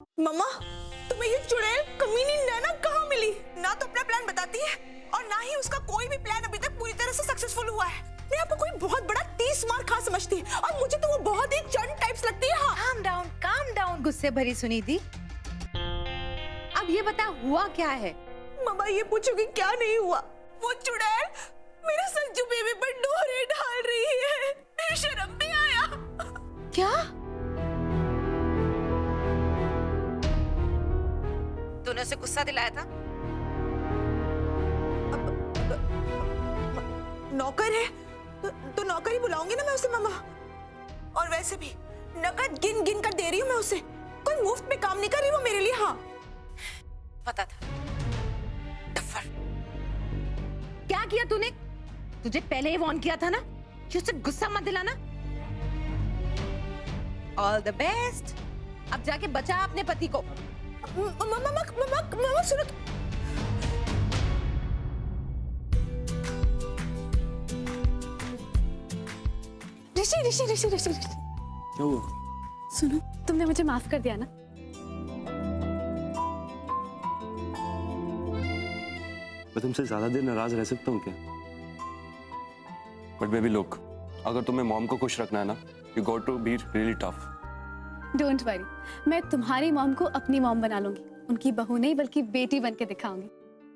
मम्मा, तुम्हें ये चुड़ैल कमीनी नैना कहाँ मिली? ना तो अपना प्लान बताती है और ना ही उसका कोई भी प्लान अभी तक पूरी तरह से सक्सेसफुल हुआ है। मैं आपको कोई बहुत बड़ा 30 मार खा समझती और मुझे तो वो बहुत ही चंड टाइप्स लगती है। हाँ। काम डाउन गुस्से भरी सुनीति। अब ये बता हुआ क्या है? मम्मा ये पूछोगी क्या नहीं हुआ? वो चुड़ैल मेरे संजू बेबी पर डोरे डाल रही है। मेरी शर्म नहीं आया? क्या? तूने उसे गुस्सा दिलाया था? नौकर है तो नौकर ही बुलाऊंगी ना मैं उसे मम्मा। और वैसे भी नकद गिन गिन कर दे रही हूँ मैं उसे, कोई मुफ्त में काम नहीं कर रही वो मेरे लिए। हाँ पता था। डफर। क्या किया तूने? तुझे पहले ही वार्न किया था ना कि उसे गुस्सा मत दिलाना। All the best. अब जाके बचा अपने पति को। मम्मा सुनो। ऋषि क्या हुआ? सुनो, तुमने मुझे माफ कर दिया ना? मैं तुमसे ज्यादा देर नाराज रह सकता हूँ क्या? बट बेबी लुक, अगर तुम्हें मॉम को खुश रखना है ना, you got to be really tough. Don't worry, मैं तुम्हारी मॉम को अपनी मॉम बना लूंगी। उनकी बहू नहीं बल्कि बेटी बन के दिखाऊंगी।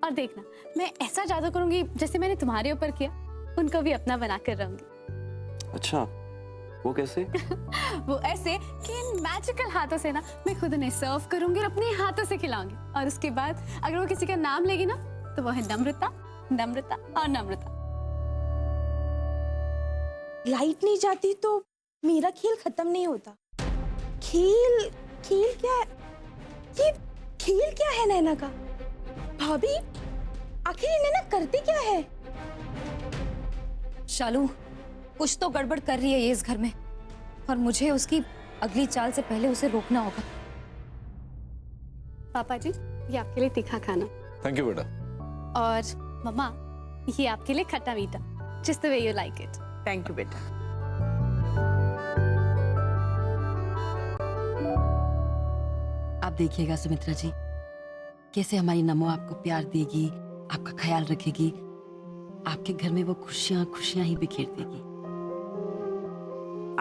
और देखना, मैं ऐसा जादू करूंगी जैसे मैंने तुम्हारे ऊपर किया, उनको भी अपना बना कर रहूंगी। अच्छा, वो कैसे? वो ऐसे कि इन मैजिकल हाथों से ना मैं खुद उन्हें सर्व करूंगी और अपने हाथों से खिलाऊंगी। और उसके बाद अगर वो किसी का नाम लेगी ना तो वो है नम्रता, नम्रता और नम्रता। लाइट नहीं जाती तो मेरा खेल खत्म नहीं होता। खेल क्या है ये? खेल क्या है नैना का? भाभी, आखिर ये नैना करती क्या है? शालू, कुछ तो गड़बड़ कर रही है ये इस घर में, और मुझे उसकी अगली चाल से पहले उसे रोकना होगा। पापा जी, ये आपके लिए तीखा खाना। थैंक यू बेटा। और मम्मा, ये आपके लिए खट्टा मीठा, just the way you like it. Thank you बेटा। आप देखिएगा सुमित्रा जी, कैसे हमारी नमो आपको प्यार देगी, आपका ख्याल रखेगी, आपके घर में वो खुशियां खुशियां ही बिखेर देगी।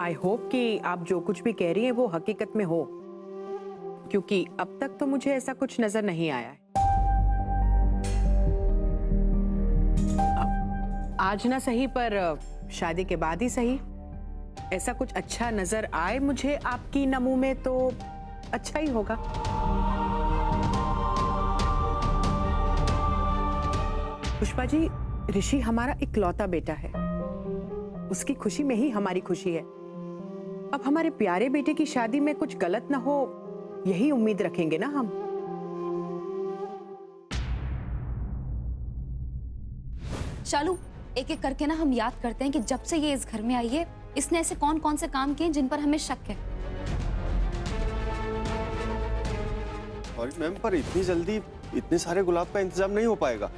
आई होप कि आप जो कुछ भी कह रही हैं वो हकीकत में हो, क्योंकि अब तक तो मुझे ऐसा कुछ नजर नहीं आया है। आज ना सही पर शादी के बाद ही सही, ऐसा कुछ अच्छा नजर आए मुझे आपकी नमू में तो अच्छा ही होगा। पुष्पा जी, ऋषि हमारा इकलौता बेटा है, उसकी खुशी में ही हमारी खुशी है। अब हमारे प्यारे बेटे की शादी में कुछ गलत ना हो, यही उम्मीद रखेंगे ना हम। शालू, एक एक करके ना हम याद करते हैं कि जब से ये इस घर में आई है, इसने ऐसे कौन कौन से काम किए जिन पर हमें शक है। और मैम, पर इतनी जल्दी इतने सारे गुलाब का इंतजाम नहीं हो पाएगा।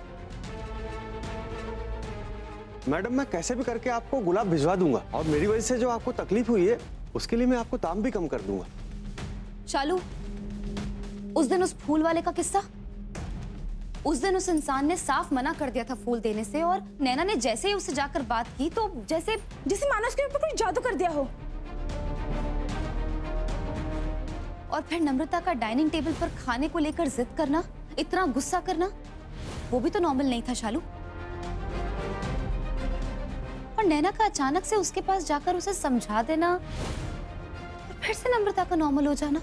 मैडम, मैं कैसे भी करके आपको गुलाब भिजवा दूंगा, और मेरी वजह से जो आपको तकलीफ हुई है उसके लिए मैं आपको दाम भी कम कर दूंगा। शालू, उस दिन उस फूल वाले का किस्सा, उस दिन उस इंसान ने साफ मना कर दिया था फूल देने से, और नैना ने जैसे ही उससे जाकर बात की तो जैसे मानो उसके ऊपर कोई जादू कर दिया हो। और फिर नम्रता का डाइनिंग टेबल पर खाने को लेकर जिद करना, इतना गुस्सा करना, वो भी तो नॉर्मल नहीं था शालू। और नैना का अचानक से उसके पास जाकर उसे समझा देना और फिर से नम्रता का नॉर्मल हो जाना,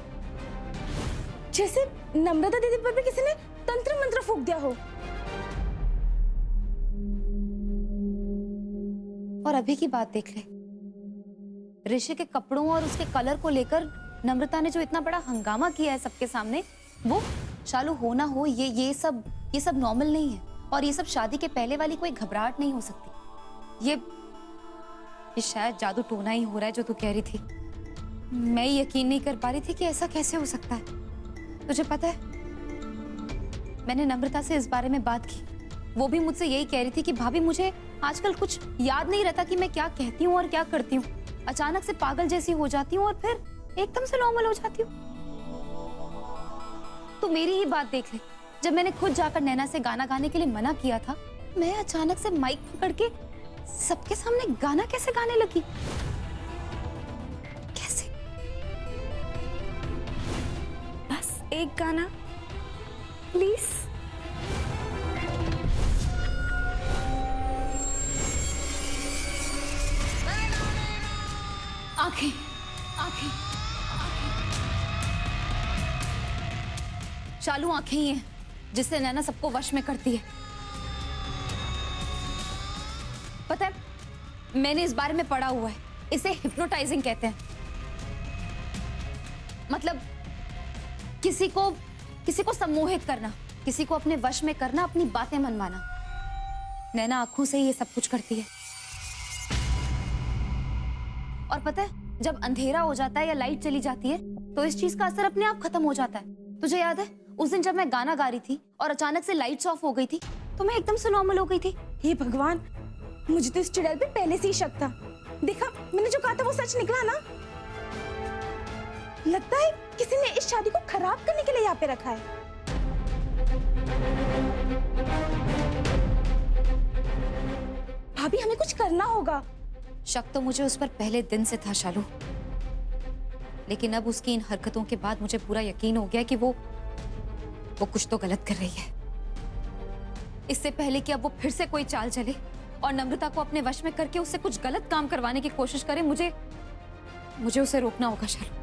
जैसे नम्रता दीदी पर भी किसी ने तंत्र मंत्र फूंक दिया हो। और अभी की बात देख ले, ऋषि के कपड़ों और उसके कलर को लेकर नम्रता ने जो इतना बड़ा हंगामा किया है सबके सामने, वो शालू हो ना हो ये सब नॉर्मल नहीं है। और ये सब शादी के पहले वाली कोई घबराहट नहीं हो सकती। ये शायद जादू टोना ही हो रहा है जो तू कह रही थी। मैं यकीन नहीं कर पा रही थी कि ऐसा कैसे हो सकता है। तुझे पता है, मैंने नम्रता से इस बारे में बात की, वो भी मुझसे यही कह रही थी कि भाभी, मुझे आजकल कुछ याद नहीं रहता कि मैं क्या कहती हूँ और क्या करती हूँ। अचानक से पागल जैसी हो जाती हूँ और फिर एकदम से नॉर्मल हो जाती हूँ। मेरी ही बात देख ले, जब मैंने खुद जाकर नैना से गाना गाने के लिए मना किया था, मैं अचानक से माइक पकड़ के सबके सामने गाना कैसे गाने लगी? कैसे? बस एक गाना प्लीज। आंखें, आंखें, शालू आंखें ही हैं जिससे नैना सबको वश में करती है। पता है, मैंने इस बारे में पढ़ा हुआ है, इसे हिप्नोटाइजिंग कहते हैं। मतलब किसी को सम्मोहित करना, किसी को अपने वश में करना, अपनी बातें मनवाना। नैना आंखों से ही ये सब कुछ करती है। और पता है, जब अंधेरा हो जाता है या लाइट चली जाती है तो इस चीज का असर अपने आप खत्म हो जाता है। तुझे याद है उस दिन जब मैं गाना गा रही थी और अचानक से लाइट्स ऑफ हो गई थी तो मैं एकदम से नॉर्मल हो गई थी। हे भगवान, मुझे तो इस चुड़ैल पे पहले से ही शक था। देखा, मैंने जो कहा था वो सच निकला ना। लगता है किसी ने इस शादी को खराब करने के लिए यहाँ पे रखा है। भाभी, हमें कुछ करना होगा। शक तो मुझे उस पर पहले दिन से था शालू, लेकिन अब उसकी इन हरकतों के बाद मुझे पूरा यकीन हो गया कि वो कुछ तो गलत कर रही है। इससे पहले कि अब वो फिर से कोई चाल चले और नम्रता को अपने वश में करके उससे कुछ गलत काम करवाने की कोशिश करे, मुझे उसे रोकना होगा शालू।